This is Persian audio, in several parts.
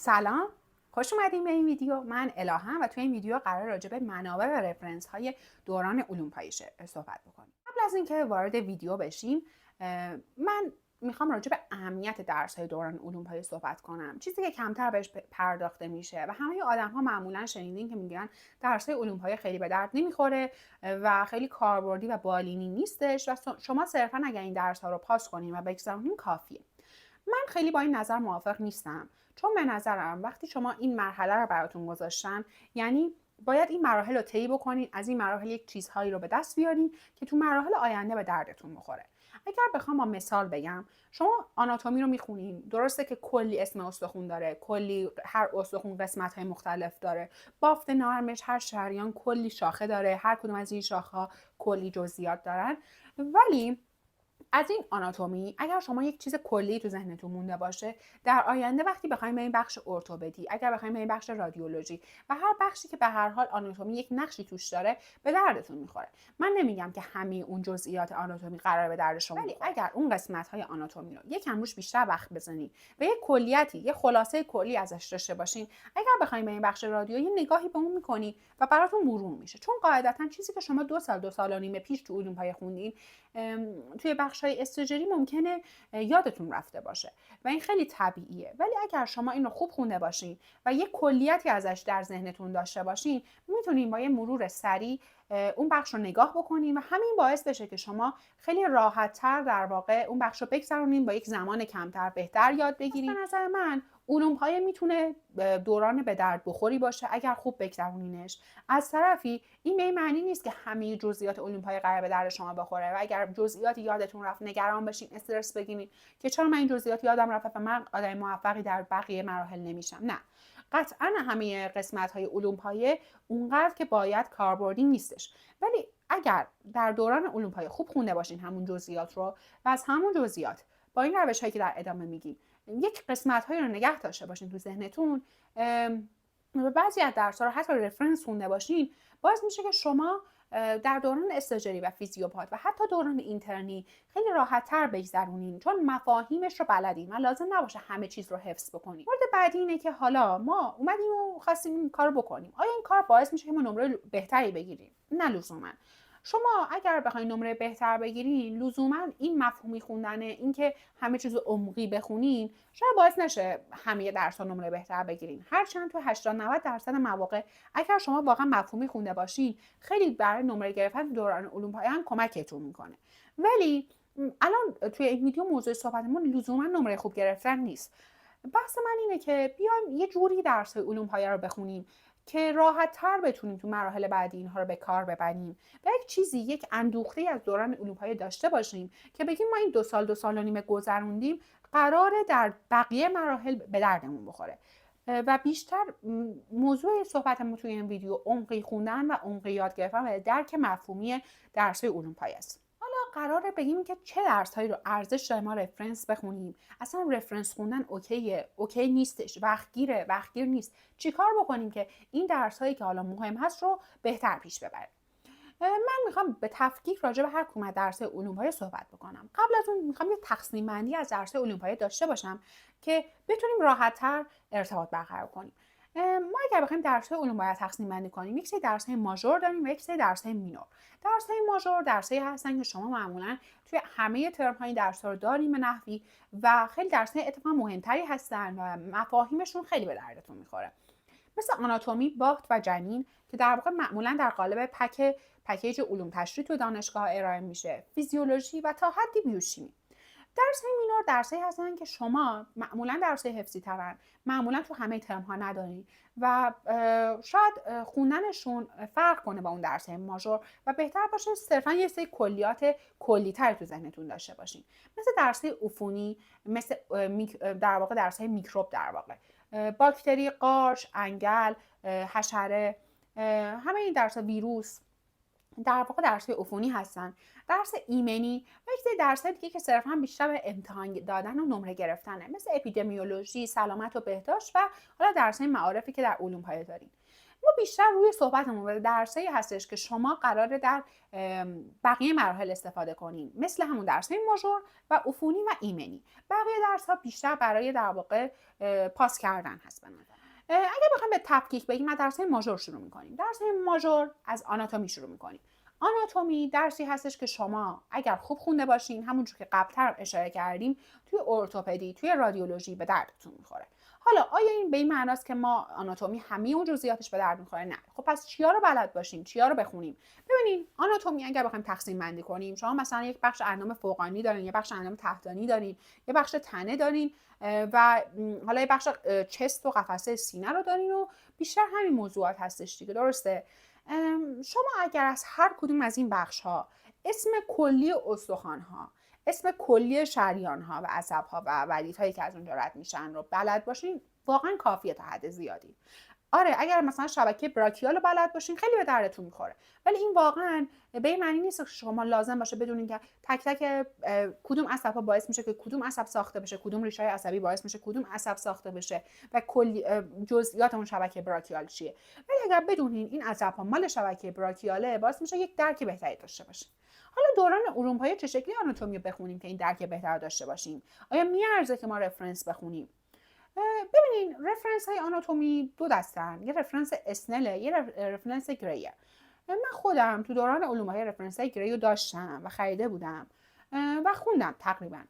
سلام، خوش اومدین به این ویدیو. من الهام و توی این ویدیو قرار راجع به منابع و رفرنس های دوران علوم پایش صحبت بکنیم. قبل از اینکه وارد ویدیو بشیم، من میخوام راجع به اهمیت درس های دوران علوم پایه صحبت کنم. چیزی که کمتر بهش پرداخته میشه و همه آدم ها معمولا شنیدین که میگن درس های علوم پایه خیلی به درد نمیخوره و خیلی کاربردی و بالینی نیستش و شما صرفا اگر این درس ها رو پاس کنین و بگذرونین کافیه. من خیلی با این نظر موافق نیستم، چون به نظرم وقتی شما این مرحله رو براتون گذاشتن، یعنی باید این مراحل رو طی بکنین، از این مراحل یک چیزهایی رو به دست بیارین که تو مراحل آینده به دردتون بخوره. اگر بخوام با مثال بگم، شما آناتومی رو میخونین، درسته که کلی اسم استخون داره، کلی هر استخون قسمت‌های مختلف داره، بافت نرمش، هر شریان کلی شاخه داره، هر کدوم از این شاخه‌ها کلی جزئیات دارن. ولی از این آناتومی اگر شما یک چیز کلی تو ذهنتون مونده باشه، در آینده وقتی بخوایم به این بخش ارتوپدی، اگر بخوایم به این بخش رادیولوژی و هر بخشی که به هر حال آناتومی یک نقشی توش داره به دردتون میخوره. من نمیگم که همه اون جزئیات آناتومی قراره به درد شما بخوره، ولی اگر اون قسمت‌های آناتومی رو یکم روش بیشتر وقت بزنید و یک کلیتی، یک خلاصه کلی ازش داشته باشین، اگر بخوایم به این بخش رادیو یه نگاهی به اون میکنی و براتون مرور میشه. چون قاعدتا چیزی که شما 2 سال و نیم پیش تو علوم پایه خوندین، توی بخش‌های استژری ممکنه یادتون رفته باشه و این خیلی طبیعیه. ولی اگر شما این رو خوب خونده باشین و یک کلیتی ازش در ذهنتون داشته باشین، میتونین با یه مرور سریع اون بخش رو نگاه بکنین و همین باعث بشه که شما خیلی راحت‌تر در واقع اون بخش رو بگذرونین، با یک زمان کمتر بهتر یاد بگیرین. به نظر من علوم پایه میتونه دوران به درد بخوری باشه اگر خوب بگذرونینش. از طرفی این به این معنی نیست که همه جزئیات علوم پایه قرار به درد شما بخوره و اگر جزئیاتی یادتون رفت نگران بشین، استرس بگیرین که چرا من این جزئیات یادم رفت و من آدم موفقی در بقیه مراحل نمیشم. نه، قطعا همه قسمت های علوم پایه اونقدر که باید کاربردی نیستش، ولی اگر در دوران علوم پایه خوب خونده باشین همون جزئیات رو و از همون جزئیات با این روش هایی که در ادامه میگیم یک قسمت هایی رو نگه داشته باشین تو ذهنتون و بعضی از درس‌ها رو حتی رفرنس خونده باشین، باعث میشه که شما در دوران استاژری و فیزیوپات و حتی دوران اینترنی خیلی راحت‌تر بگذرونین، چون مفاهیمش رو بلدین و لازم نباشه همه چیز رو حفظ بکنین. مورد بعدی اینه که حالا ما اومدیم و خواستیم این کارو بکنیم، آیا این کار باعث میشه که ما نمره بهتری بگیریم؟ نه لزوما. شما اگر بخواید نمره بهتر بگیرین، لزوما این مفهومی خوندن، این که همه چیز رو عمقی بخونین، شاید باعث نشه همه درس‌ها نمره بهتر بگیرین. هرچند تو 80-90% مواقع اگر شما واقعا مفهومی خونده باشین، خیلی برای نمره گرفتن دوران علوم پایه هم کمکتون میکنه. ولی الان توی این ویدیو موضوع صحبتمون لزوما نمره خوب گرفتن نیست. بحث من اینه که بیایم یه جوری درس‌های علوم پایه رو بخونیم که راحت تر بتونیم تو مراحل بعدی اینها رو به کار ببریم و یک چیزی، یک اندوخته از دوران علوم پایه داشته باشیم که بگیم ما این 2 سال و نیم گذروندیم، قراره در بقیه مراحل به دردمون بخوره. و بیشتر موضوع صحبتمون توی این ویدیو عمقی خوندن و عمقی یاد گرفتن و درک مفهومی درس‌های علوم پایه است. قراره بگیم که چه درس‌هایی رو ارزش داره ما رفرنس بخونیم، اصلا رفرنس خوندن اوکی نیستش، وقتگیر نیست، چیکار بکنیم که این درس‌هایی که حالا مهم هست رو بهتر پیش ببریم. من میخوام به تفکیک راجع به هر کدوم از درس‌های علوم پایه صحبت بکنم. قبل از اون میخوام یه تقسیم بندی از درس‌های علوم پایه داشته باشم که بتونیم راحت‌تر ارتباط برقرار کنیم. ما اگر بخوایم درس‌های علوم پایه تقسیم بندی کنیم، یک سری درس‌های ماژور داریم و یک سری درس‌های مینور. درس‌های ماژور درس‌هایی هستن که شما معمولاً توی همه ترم‌های این درس‌ها رو داریم به نحوی و خیلی درس‌های اتفاقاً مهمتری هستن و مفاهیمشون خیلی به دردتون می‌خوره. مثل آناتومی، بافت و جنین که در واقع معمولاً در قالب پکیج علوم تشریح تو دانشگاه ارائه میشه، فیزیولوژی و تا حدی بیوشیمی. درس‌های مینور درس‌هایی هستن که شما معمولاً درس‌های حفظی ترن، معمولاً تو همه ترم‌ها ندارین و شاید خوندنشون فرق کنه با اون درس‌های ماژور و بهتر باشه صرفاً یه سری کلیات کلی‌تر تو ذهنتون داشته باشین. مثل درس‌های عفونی، مثل در واقع درس‌های میکروب، در واقع باکتری، قارچ، انگل، حشره، همه این درس‌ها، ویروس، در واقع درس‌های عفونی هستن. درس ایمنی و یک سری درس‌های دیگه که صرفاً بیشتر به امتحان دادن و نمره گرفتنه، مثل اپیدمیولوژی، سلامت و بهداشت و حالا درس‌های معارفی که در علوم پایه داریم. ما بیشتر روی صحبتمون به درسایی هستش که شما قراره در بقیه مراحل استفاده کنین، مثل همون درسای ماژور و عفونی و ایمنی. بقیه درس‌ها بیشتر برای در واقع پاس کردن هست. اگه بخوایم به تفکیک بگیم، از درس‌های ماژور شروع می‌کنیم. درس‌های ماژور از آناتومی شروع می‌کنیم. آناتومی درسی هستش که شما اگر خوب خونده باشین، همونجور که قبل‌تر اشاره کردیم، توی ارتوپدی، توی رادیولوژی به دردتون می‌خوره. حالا آیا این به این معناست که ما آناتومی همه اون جزئیاتش به درد می‌خوره؟ نه. خب پس چیا رو بلد باشیم؟ چیا رو بخونیم؟ ببینید، آناتومی اگر بخوایم تقسیم بندی کنیم، شما مثلا یک بخش اندام فوقانی دارین، یک بخش اندام تحتانی دارین، یک بخش تنه دارین و حالا یک بخش چست و قفسه سینه رو دارین و بیشتر همین موضوعات هستش دیگه، درسته؟ شما اگر از هر کدوم از این بخش ها اسم کلی استخوان ها، اسم کلی شریان ها و عصب ها و ودیت هایی که از اونجا رد میشن رو بلد باشین، واقعا کافیه تا حد زیادی. آره، اگر مثلا شبکه براکیال رو بلد باشین خیلی به دردتون میخوره، ولی این واقعا به این معنی نیست که شما لازم باشه بدونین که تک تک کدوم عصب‌ها باعث میشه که کدوم عصب ساخته بشه، کدوم ریشه‌های عصبی باعث میشه کدوم عصب ساخته بشه و کلی جزئیات اون شبکه براکیال چیه. ولی اگر بدونین این عصب‌ها مال شبکه براکیاله، باعث میشه یک درک بهتری داشته باشین. حالا دوران علوم‌پایه چه شکلی آناتومی رو بخونیم که این درک بهتر داشته باشیم؟ آیا میارزه که ما رفرنس بخونیم؟ ببینین، رفرنس های آناتومی دو دستن، یه رفرنس اسنله، یه رفرنس گریه. من خودم تو دوران علوم های رفرنس های گری رو داشتم و خریده بودم و خوندم تقریبا.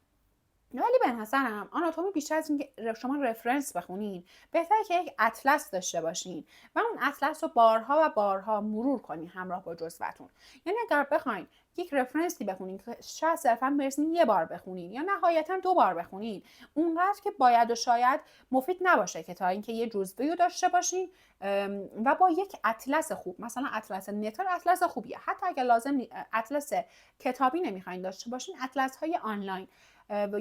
ولی به نظرم آناتومی بیشتر از اینکه شما رفرنس بخونین، بهتره که یک اطلس داشته باشین و اون اطلس رو بارها و بارها مرور کنین همراه با جزوه‌تون. یعنی اگر بخواین یک رفرنسی بخونین که شاید صرفا برسین یه بار بخونین یا نهایتا 2 بار بخونین، اونقدر که باید و شاید مفید نباشه که تا اینکه یه جزوه‌ای رو داشته باشین و با یک اطلس خوب، مثلا اطلس نتر اطلس خوبیه، حتی اگر لازم اطلس کتابی نمیخواین داشته باشین، اطلس های آنلاین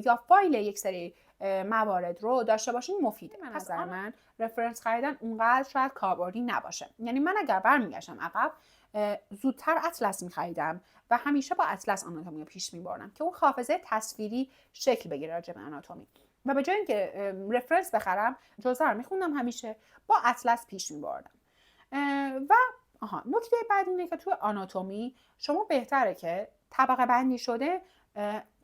یا فایل یک سری موارد رو داشته باشین مفیده. به نظر من رفرنس خریدن اونقدر شاید کاربردی نباشه. یعنی من اگر برمیگشتم عقب، زودتر اطلس میخریدم و همیشه با اطلس آناتومی رو پیش میبردم که اون حافظه تصویری شکل بگیره راجع به آناتومی، و به جای اینکه رفرنس بخرم، جزء رو میخوندم، همیشه با اطلس پیش میبردم. و نکته بعد اینه که توی آناتومی شما بهتره که طبقه بندی شده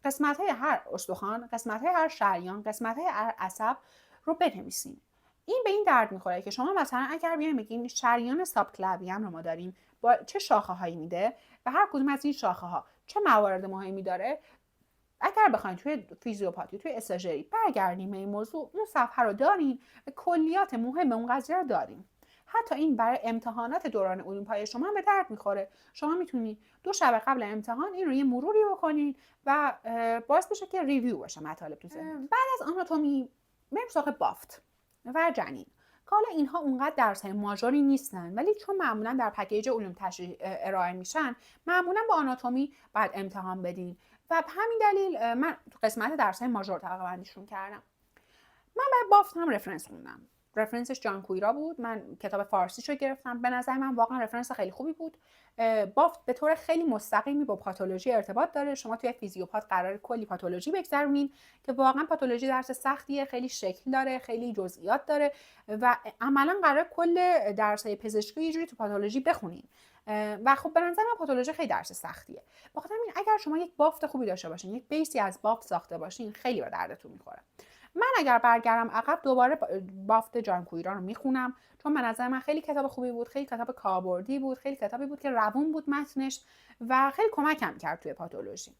قسمت های هر استخوان، قسمت های هر شریان، قسمت های هر عصب رو بنویسین. این به این درد میخوره که شما مثلا اگر بیایم بگیم شریان سابکلاویوم رو ما داریم با چه شاخه هایی میده و هر کدوم از این شاخه ها چه موارد مهمی داره، اگر بخواید توی فیزیوپاتی، توی استاژری برگردیم به این موضوع، اون صفحه رو دارین و کلیات مهم اون قضیه رو دارین. حتی این برای امتحانات دوران علوم‌پایه شما به درد میخوره. شما میتونید 2 شب قبل امتحان این رو یه مروری بکنین و باعث بشه که ریویو بشه مطالب تو ذهن. بعد از آناتومی بریم سراغ بافت و جنین. حالا اینها اونقدر درس‌های ماژوری نیستن، ولی چون معمولا در پکیج علوم تشریح ارائه میشن، معمولا با آناتومی بعد امتحان بدین و به همین دلیل من تو قسمت درس‌های ماژور طبقه بندیشون کردم. من برای بافت هم رفرنس خوندم. رفرنسش جان کویرا بود. من کتاب فارسیشو گرفتم. به نظر من واقعا رفرنس خیلی خوبی بود. بافت به طور خیلی مستقیمی با پاتولوژی ارتباط داره. شما توی فیزیوپات قرار کلی پاتولوژی بگذرونین که واقعا پاتولوژی درس سختیه، خیلی شکل داره، خیلی جزئیات داره و عملا قرار کل درس‌های پزشکی یه جوری تو پاتولوژی بخونین. و خب به نظر من پاتولوژی خیلی درس سختیه. بخاطر همین اگر شما یک بافت خوبی داشته باشین، یک بیسی از بافت ساخته باشین، خیلی به دردتون میخوره. من اگر برگردم عقب دوباره بافت جان کویرا رو میخونم، چون به نظر من خیلی کتاب خوبی بود، خیلی کتاب کاربردی بود، خیلی کتابی بود که روون بود متنش و خیلی کمکم کرد توی پاتولوژی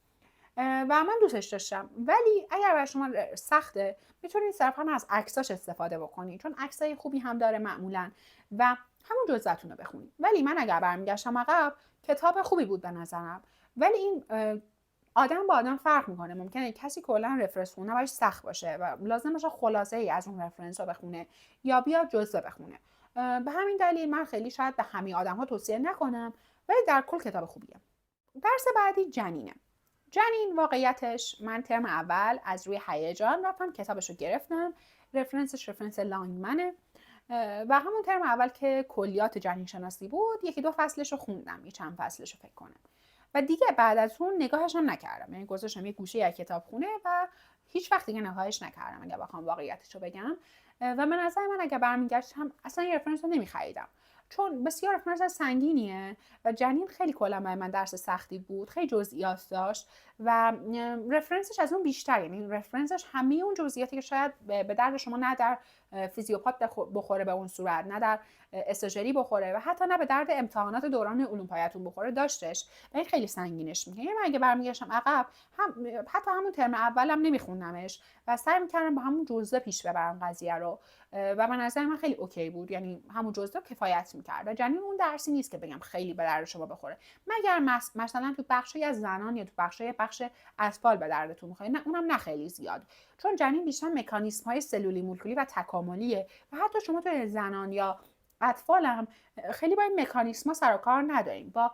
و من دوستش داشتم. ولی اگر برای شما سخته، میتونید صرفا از عکساش استفاده بکنید، چون عکسای خوبی هم داره معمولا و همون جزئیاتون رو بخونید. ولی من اگر برمیگشتم عقب، کتاب خوبی بود به نظرم، ولی این آدم با آدم فرق میکنه. ممکنه کسی کلا رفرنس خونه براش سخت باشه و لازم باشه خلاصه ای از اون رفرنس رو بخونه یا بیاد جزء بخونه. به همین دلیل من خیلی شاید به همه آدم‌ها توصیه نکنم، ولی در کل کتاب خوبیه. درس بعدی جنینه. جنین واقعیتش من ترم اول از روی هیجان رفتم کتابش رو گرفتم. رفرنسش رفرنس لانگمنه و همون ترم اول که کلیات جنین شناسی بود، 1-2 فصلش رو خوندم، یه چند فصلش رو فکر کنم و دیگه بعد از اون نگاهش هم نکردم. یعنی گذاشتم یه گوشه یک کتابخونه و هیچ وقت دیگه نگاهش نکردم اگه بخوام واقعیتش رو بگم. و به نظر من اگه برمیگشتم اصلا یه رفرنس رو نمیخریدم. چون بسیار رفرنس سنگینیه و جنین خیلی کلا برای من درس سختی بود، خیلی جزئیات داشت و رفرنسش از اون بیشتر، یعنی رفرنسش همه اون جزئیاتی که شاید به درد شما نه در فیزیوپات بخوره به اون صورت، نه در استاژری بخوره و حتی نه به درد امتحانات دوران علوم پایتون بخوره داشتش و این خیلی سنگینش میکنه. یعنی من اگه برمیگشتم عقب حتی همون ترم اولم نمیخوندمش و سعی میکردم با همون جزء پیش ببرم قضیه رو و به نظر من خیلی اوکی بود، یعنی همون جزء کفایت میکرد و جنین اون درسی نیست که بگم خیلی به درد شما بخوره، مگر مثلا تو بخشی از زنان یا تو بخش اطفال به دردتون میخوره، نه اونم نه خیلی زیاد، چون جنین بیشتر مکانیسم های سلولی مولکولی و تکاملیه و حتی شما تو زنان یا اطفال هم خیلی با این مکانیسم ها سر و کار نداریم، با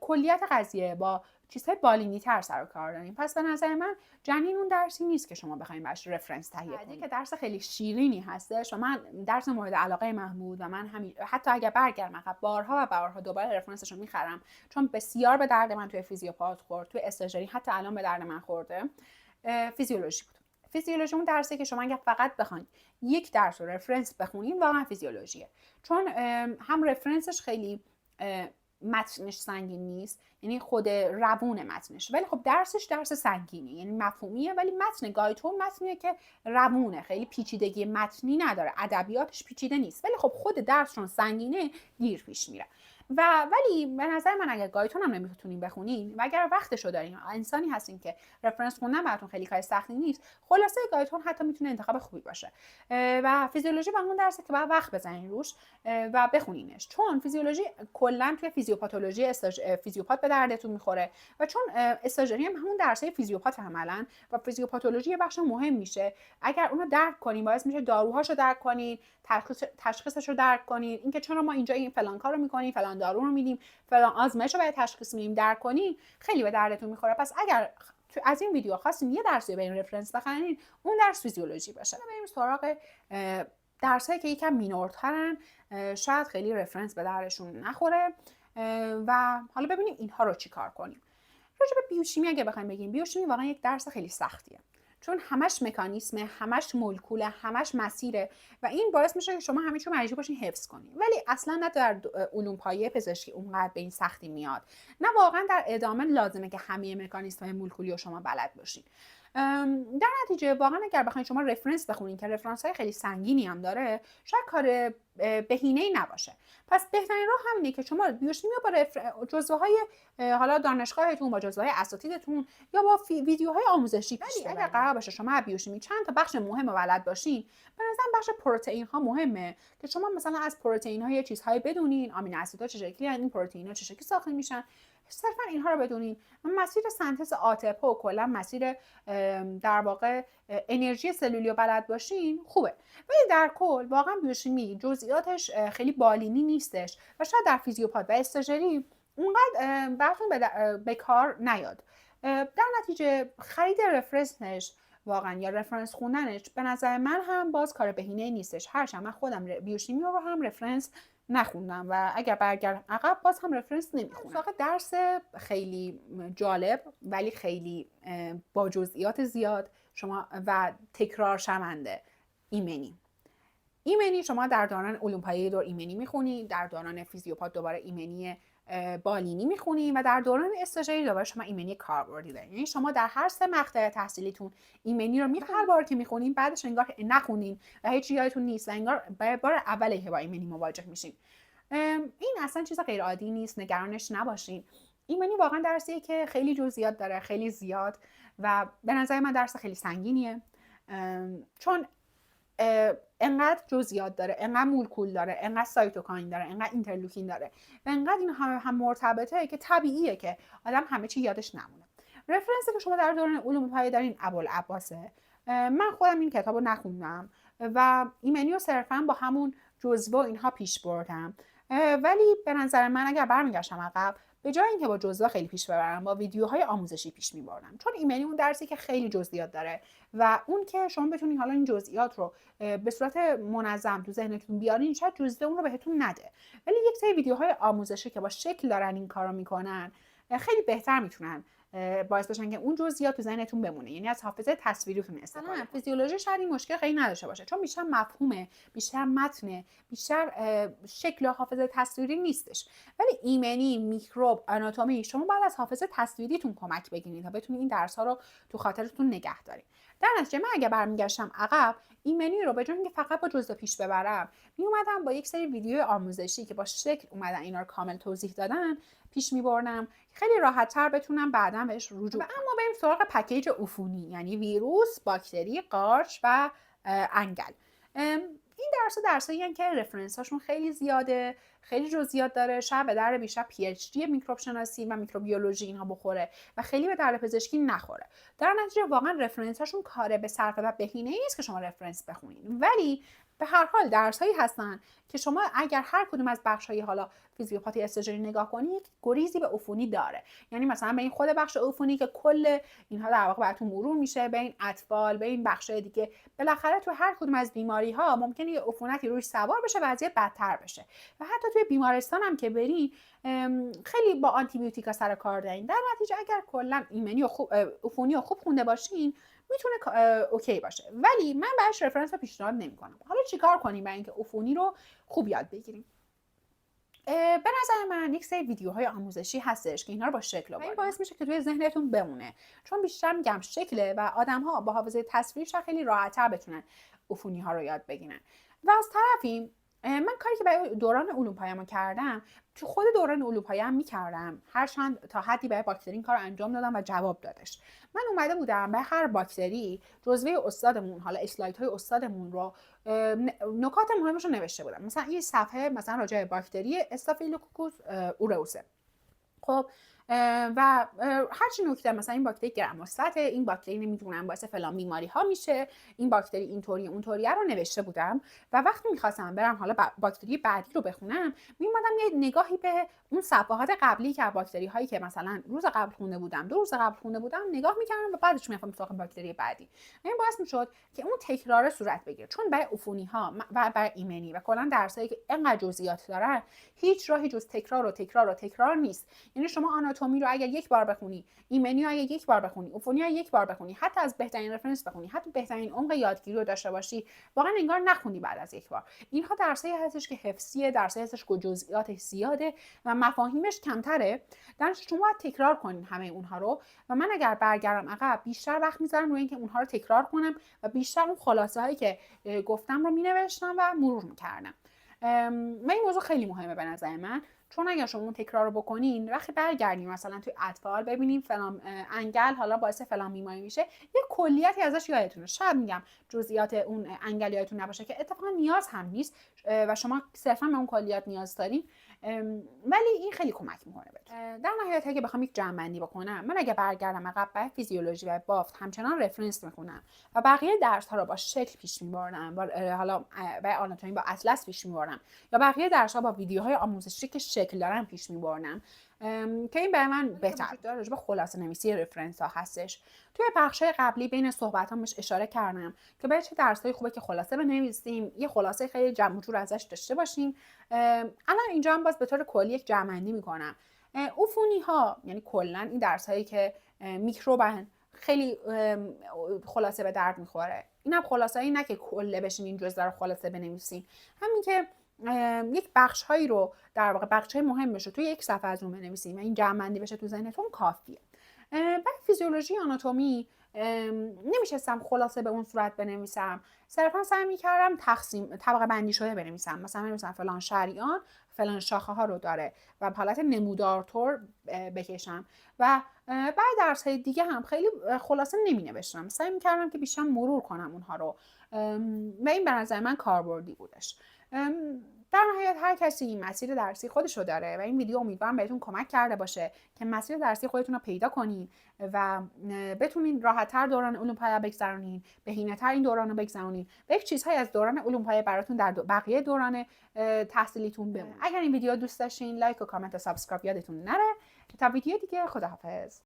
کلیت قضیه با چیزهای بالینی تر سر و کار داریم. پس به نظر من جنین اون درسی نیست که شما بخواید براش رفرنس تهیه کنید، که درس خیلی شیرینی هستش و من درس مورد علاقه من بود و من حتی اگر برگردم عقب بارها و بارها دوباره رفرنسش رو میخرم، چون بسیار به درد من توی فیزیوپات خورد، توی استاژری حتی الان به درد من خورده. فیزیولوژی بود. فیزیولوژی اون درسی که شما اگه فقط بخواید یک درس رو رفرنس بخونین واقعا فیزیولوژیه، چون هم رفرنسش خیلی متنش سنگین نیست، یعنی خود روون متنش، ولی خب درسش درس سنگینی، یعنی مفهومیه، ولی متن گایتون متنیه که روونه، خیلی پیچیدگی متنی نداره، ادبیاتش پیچیده نیست، ولی خب خود درس چون سنگینه دیر پیش میره. ولی به نظر من اگر گایتون هم نمیتونین بخونین و اگر وقتشو دارین، انسانی هستین که رفرنس خوندن براتون خیلی کار سختی نیست، خلاصه گایتون حتی میتونه انتخاب خوبی باشه و فیزیولوژی با اون درسه که باید وقت بزنین روش و بخونینش، چون فیزیولوژی کلا توی فیزیوپاتولوژی فیزیوپات به دردتون میخوره و چون استاژری هم همون درسای فیزیوپات عملاً و فیزیوپاتولوژی بخش مهم میشه، اگر اونو درک کنین باعث میشه داروهاشو درک کنین، تشخیصش رو درک کنین، اینکه چرا ما اینجا این فلان کارو میکنیم، فلان دارو رو میدیم، فلان آزمایش رو برای تشخیص میدیم، درک کنین، خیلی به دردتون میخوره. پس اگر از این ویدیو خواستین یه درسی به این رفرنس بخونین، اون درس فیزیولوژی باشه. بریم سراغ درسایی که یکم مینورترن، شاید خیلی رفرنس به دردشون نخوره و حالا ببینیم اینها رو چیکار کنیم. راجع به بیوشیمی اگه بخوایم بگیم، بیوشیمی واقعا یک درس خیلی سختیه، چون همش مکانیسمه، همش مولکوله، همش مسیره و این باعث میشه که شما همه چیو مجبور باشین حفظ کنین، ولی اصلا نه در علوم پایه پزشکی اونقدر به این سختی میاد، نه واقعا در ادامه لازمه که همه مکانیسم‌های مولکولی رو شما بلد باشین. در نتیجه واقعا اگر بخواید شما رفرنس بخونین که رفرنس های خیلی سنگینی هم داره، شاید کار بهینه‌ای نباشه. پس بهترین راه همینه که شما بیوشیمی رو با جزوه‌های حالا دانشگاهتون، با جزوه‌های اساتیدتون یا با ویدیوهای آموزشی پیش ببرید. اگر قرار باشه شما بیوشیمی چند تا بخش مهم رو بلد باشین، به نظرم بخش پروتئین ها مهمه که شما مثلا از پروتئین ها یه چیزهایی بدونین، آمینو اسیدها چه شکلی هستن، این پروتئین ها چه شکلی ساخته میشن، صرفا اینها رو بدونین. مسیر سنتز ATP و کلا مسیر در واقع انرژی سلولی رو بلد باشین خوبه، ولی در کل واقعا بیوشیمی جزئیاتش خیلی بالینی نیستش و شاید در فیزیوپات و استاژری اونقدر براتون به کار نیاد. در نتیجه خرید رفرنسش واقعا یا رفرنس خوندنش به نظر من هم باز کار بهینه نیستش، هرچند من خودم بیوشیمی رو هم رفرنس نخوندم و اگر برگردم عقب باز هم رفرنس نمیخونم. واقعا درس خیلی جالب ولی خیلی با جزئیات زیاد شما و تکرار شونده، ایمنی شما در دوران علوم پایه دور ایمنی میخونید، در دوران فیزیوپات دوباره ایمنی بالینی میخونید و در دوران استاژری دوباره شما ایمنی کاربردی دارید. یعنی شما در هر سه مقطع تحصیلیتون ایمنی رو میخونید، هر بار که میخونید بعدش انگار نخونین و هیچ یادتون نیست و انگار بار اوله که با ایمنی مواجه میشین. این اصلا چیز غیر عادی نیست، نگرانش نباشین. ایمنی واقعا درسیه که خیلی جزئیات داره، خیلی زیاد و به نظر من درس خیلی سنگینیه، چون انقدر جزئیات داره، انقدر مولکول داره، انقدر سایتوکاین داره، انقدر اینترلوکین داره و انقدر این هم مرتبطه که طبیعیه که آدم همه چی یادش نمونه. رفرنسی که شما در دوران علوم پایه دارین ابوالعباسه. من خودم این کتابو نخوندم و ایمنی رو صرفا با همون جزوه اینها پیش بردم، ولی به نظر من اگر برمیگشتم عقب، به جای اینکه با جزوه خیلی پیش ببرم، با ویدیوهای آموزشی پیش میبردم، چون ایمنی اون درسی که خیلی جزئیات داره و اون که شما بتونین حالا این جزئیات رو به صورت منظم تو ذهنتون بیارین، شاید جزوه اون رو بهتون نده، ولی یک سری ویدیوهای آموزشی که با شکل دارن این کارو میکنن خیلی بهتر میتونن باعث بشن که اون جزئیات تو ذهنتون بمونه، یعنی از حافظه تصویریتون استفاده کنید. فیزیولوژی شاید این مشکل خیلی نداشته باشه، چون بیشتر مفهومه، بیشتر متنه، بیشتر شکل حافظه تصویری نیستش. ولی ایمنی، میکروب، آناتومی، شما باید از حافظه تصویریتون کمک بگیرید تا بتونید این درس‌ها رو تو خاطرتون نگه دارید. در نتیجه من اگه برمیگشتم عقب، ایمنی رو به جای اینکه فقط با جزء پیش ببرم، میومدم با یک سری ویدیو آموزشی که با شکل اومدن اینا رو کامل توضیح دادن پیش میبردم، خیلی راحت‌تر بتونم بعداً بهش رجوع کنم. اما بریم سراغ پکیج عفونی، یعنی ویروس، باکتری، قارچ و انگل. این درسایی هستن که رفرنس هاشون خیلی زیاده، خیلی جزئیات داره، شاید به درد بیشتر پی اچ دی میکروب شناسی و میکروبیولوژی اینها بخوره و خیلی به درد پزشکی نخوره. در نتیجه واقعا رفرنس هاشون کاره به صرفه و بهینه نیست که شما رفرنس بخونید، ولی به هر حال درسایی هستن که شما اگر هر کدوم از بخش‌های حالا فیزیوپاتی استژری نگاه کنید، گریزی به عفونی داره. یعنی مثلا به این خود بخش عفونی که کل اینها در واقع براتون مرور میشه، به این اطفال، به این بخش‌های دیگه، بالاخره تو هر کدوم از بیماری‌ها ممکنه یه عفونتی روش سوار بشه، وضعیت بدتر بشه. و حتی توی بیمارستان هم که برین خیلی با آنتی بیوتیکا سر کار دارین. در نتیجه اگر کلا ایمنی و عفونی رو خوب خونده باشین، میتونه اوکی باشه. ولی من بهش رفرنس پیشنهاد نمی‌کنم. حالا چیکار کنیم برای اینکه عفونی رو خوب یاد بگیریم؟ به نظر من یک سری ویدیوهای آموزشی هستش که اینا رو با شکل آورده. این باعث میشه که توی ذهنتون بمونه، چون بیشتر میگم شکله و آدم‌ها با حافظه تصویریش خیلی راحت‌تر بتونن عفونی ها رو یاد بگیرن. و از طرفی من کاری که برای دوران علوم پایه‌ام کردم، تو خود دوران علوم پایه‌ام می‌کردم، هرچند تا حدی برای باکتری این کار انجام دادم و جواب دادش. من اومده بودم به هر باکتری جزوه استادمون، حالا اسلایدهای استادمون رو، نکات مهمش رو نوشته بودم. مثلا این صفحه مثلا راجع به باکتری استافیلوکوکوس اوروسه. خب و هرچی نکته، مثلا این باکتری گرم مثبت، این باکتری نمیدونم باعث فلان بیماری ها میشه، این باکتری اینطوری اونطوریه رو نوشته بودم. و وقتی میخواستم برم حالا باکتری بعدی رو بخونم، میومدم یه نگاهی به اون صفحات قبلی که باکتری هایی که مثلا روز قبل خونده بودم، 2 روز قبل خونده بودم، نگاه میکردم و بعدش میرفتم سراغ باکتری بعدی. این باعث میشد که اون تکرار صورت بگیره، چون برای عفونی ها و برای ایمنی و کلا درسایی که انقدر جزئیات دارن، هیچ راهی جز تکرار نیست. یعنی شما آناتومی رو اگر یک بار بخونی، ایمنی رو اگر یک بار بخونی، عفونی رو یک بار بخونی، حتی از بهترین رفرنس بخونی، حتی بهترین عمق یادگیری رو داشته باشی، واقعا انگار نخونی بعد از یک بار. اینها درسایی هستش که حفظیه، درسایی هستش که جزئیاتش زیاده و مفاهیمش کمتره. در شما باید تکرار کنین همه اونها رو. و من اگر برگردم عقب، بیشتر وقت میذارم روی اینکه اونها رو تکرار کنم و بیشتر اون خلاصه هایی که گفتم رو مینوشتم و مرور میکردم. و این موضوع خیلی مهمه به نظر من، چون اگر شما اون تکرار رو بکنین، وقتی برگردین مثلا توی اطفال ببینیم فلان انگل حالا باعث فلان بیماری میشه، یه کلیتی ازش یادتونه. شاید میگم جزئیات اون انگل یادتون نباشه که اتفاقا نیاز هم نیست و شما صرفا به اون کلیات نیاز دارین، ولی این خیلی کمک میکنه بهتون. در نهایت اگه بخوام یک جمع‌بندی بکنم، من اگه برگردم عقب، برای فیزیولوژی و بافت همچنان رفرنس میخونم و بقیه درس‌ها رو با شکل پیش میبرم، حالا برای آناتومی با اطلس پیش میبرم یا بقیه درس‌ها با ویدیوهای آموزشی که شکل دارن پیش میبرم، که این برای من بهتر داره. راجع به خلاصه نویسی رفرنس ها هستش. توی بخش‌های قبلی بین صحبتام بهش اشاره کردم که برای چه درسایی خوبه که خلاصه بنویسیم، یه خلاصه خیلی جمع و جور ازش داشته باشیم. الان اینجا هم باز به طور کلی یک جمع‌بندی می‌کنم. عفونی ها، یعنی کلا این درسایی که میکروبن، خیلی خلاصه به درد میخوره. اینم خلاصه‌ای نه که کله بشینین جزء رو خلاصه بنویسین، همین که یک بخش هایی رو در واقع بخش های مهمش رو توی یک صفحه از اون بنویسیم و این جمع‌بندی بشه تو ذهنتون کافیه. برای فیزیولوژی آناتومی نمیشستم خلاصه به اون صورت بنویسم، صرفا سعی میکردم تقسیم طبقه بندی شده بنویسم. مثلا فلان شریان فلان شاخه ها رو داره و حالت نمودارطور بکشم. و بعد درس های دیگه هم خیلی خلاصه نمی نوشتم، سعی میکردم که بیشتر مرور کنم اونها رو و این به نظر من کاربردی بودش. در نهایت هر کسی این مسیر درسی خودشو داره و این ویدیو امیدوارم بهتون کمک کرده باشه که مسیر درسی خودتون رو پیدا کنین و بتونین راحت‌تر دوران علوم پایه بگذرونین، بهینه‌تر این دوران رو بگذرونین و یک چیزهایی از دوران علوم پایه براتون در بقیه دوران تحصیلیتون بمونه. اگر این ویدیو دوست داشتین، لایک و کامنت و سابسکرایب یادتون نره. تا ویدیو دیگه، خداحافظ.